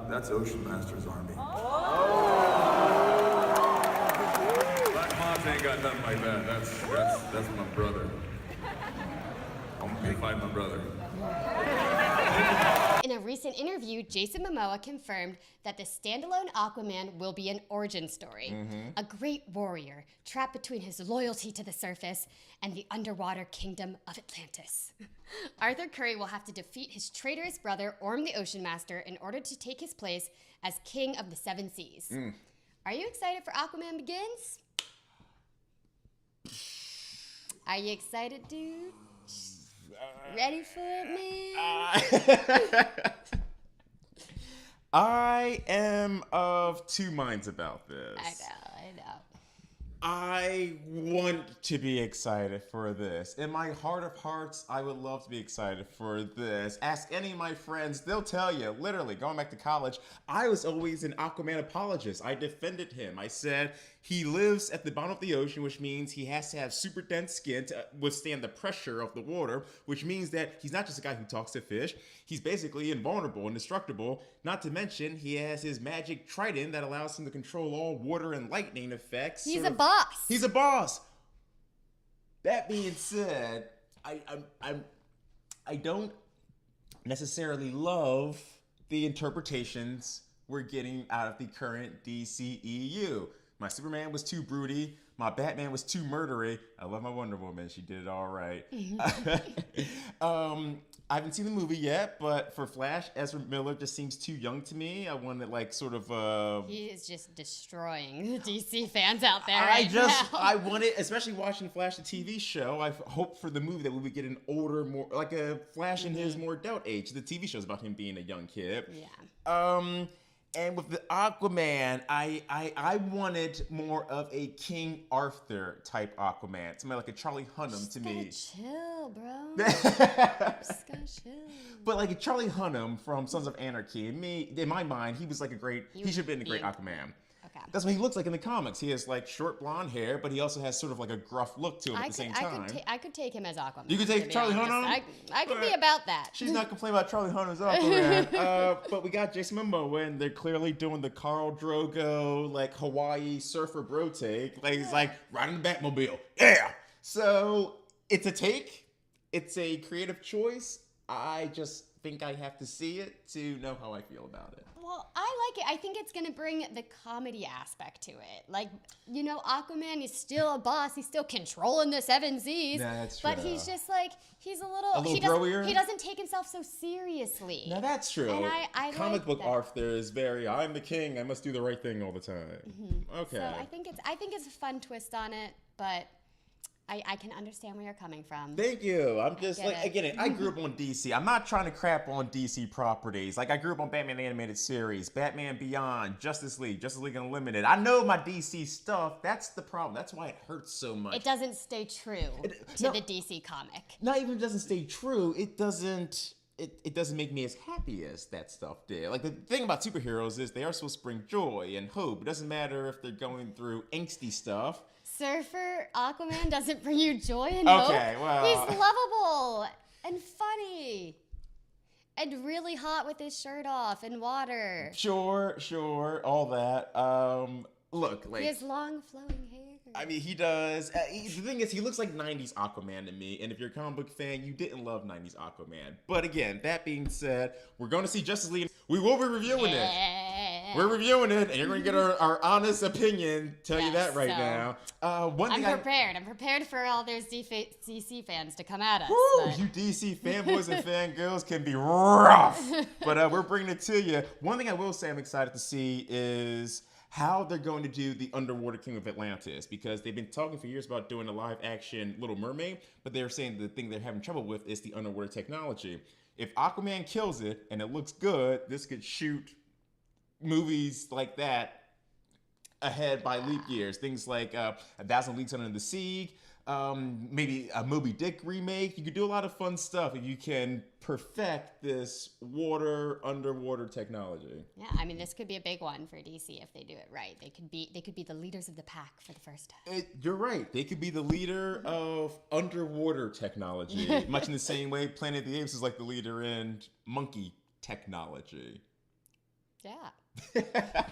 That's Ocean Master's army. Black Moms ain't got nothing like that. That's my brother. I'm gonna be fighting my brother. In a recent interview, Jason Momoa confirmed that the standalone Aquaman will be an origin story. A great warrior trapped between his loyalty to the surface and the underwater kingdom of Atlantis. Arthur Curry will have to defeat his traitorous brother, Orm the Ocean Master, in order to take his place as king of the Seven Seas. Are you excited for Aquaman Begins? Are you excited, dude? Ready for it, man? I am of two minds about this. I know. I want to be excited for this. In my heart of hearts, I would love to be excited for this. Ask any of my friends, they'll tell you, literally, going back to college, I was always an Aquaman apologist. I defended him. I said he lives at the bottom of the ocean, which means he has to have super dense skin to withstand the pressure of the water, which means that he's not just a guy who talks to fish. He's basically invulnerable, indestructible. Not to mention, he has his magic trident that allows him to control all water and lightning effects. He's a boss. He's a boss. That being said, I don't necessarily love the interpretations we're getting out of the current DCEU. My Superman was too broody. My Batman was too murdery. I love my Wonder Woman. She did it all right. I haven't seen the movie yet, but for Flash, Ezra Miller just seems too young to me. I wanted He is just destroying the DC fans out there I wanted, especially watching Flash, the TV show, I hope for the movie that we would get an older, more, like a Flash in his more adult age. The TV show's about him being a young kid. Yeah. And with the Aquaman, I wanted more of a King Arthur type Aquaman. Somebody like a Charlie Hunnam to me. Just gotta chill, bro. Just gotta chill. But like a Charlie Hunnam from Sons of Anarchy, in my mind, he was like he should have been a great Aquaman. Okay. That's what he looks like in the comics. He has like short blonde hair, but he also has sort of like a gruff look to him at the same time. I could take him as Aquaman. You could take Charlie Hunnam? I could be about that. She's not complaining about Charlie Hunnam's Aquaman. But we got Jason Momoa, and they're clearly doing the Khal Drogo, like Hawaii surfer bro take. Like he's like riding the Batmobile. Yeah. So it's a take. It's a creative choice. I just think I have to see it to know how I feel about it. Well, I like it. I think it's going to bring the comedy aspect to it. Like, you know, Aquaman is still a boss. He's still controlling the Seven Seas. That's true. But he's just like, he's a little broier? He doesn't take himself so seriously. Now that's true. And I Comic like book that. Arthur is very, I'm the king, I must do the right thing all the time. Okay. So I think it's a fun twist on it, but I can understand where you're coming from. Thank you. I'm just like, it. again, I grew up on DC. I'm not trying to crap on DC properties. Like I grew up on Batman animated series, Batman Beyond, Justice League Unlimited. I know my DC stuff. That's the problem. That's why it hurts so much. It doesn't stay true to the DC comic. Not even doesn't stay true. It doesn't make me as happy as that stuff did. Like the thing about superheroes is they are supposed to bring joy and hope. It doesn't matter if they're going through angsty stuff. Surfer Aquaman doesn't bring you joy and hope. Okay, well. He's lovable and funny and really hot with his shirt off in water. Sure, all that. Look, like He has long flowing hair. I mean, he does. The thing is, he looks like 90s Aquaman to me. And if you're a comic book fan, you didn't love 90s Aquaman. But again, that being said, we're going to see Justice League. We will be reviewing it. We're reviewing it, and you're going to get our honest opinion. Tell you that right now. I'm prepared. I'm prepared for all those DC fans to come at us. Woo, you DC fanboys and fangirls can be rough. But we're bringing it to you. One thing I will say I'm excited to see is how they're going to do the Underwater King of Atlantis, because they've been talking for years about doing a live action Little Mermaid, but they're saying the thing they're having trouble with is the underwater technology. If Aquaman kills it and it looks good, this could shoot movies like that ahead by leap years. Things like A Thousand Leagues Under the Sea, maybe a Moby Dick remake. You could do a lot of fun stuff if you can perfect this underwater technology. Yeah, I mean, this could be a big one for DC if they do it right. They could be the leaders of the pack for the first time. You're right. They could be the leader of underwater technology, much in the same way Planet of the Apes is like the leader in monkey technology. Yeah.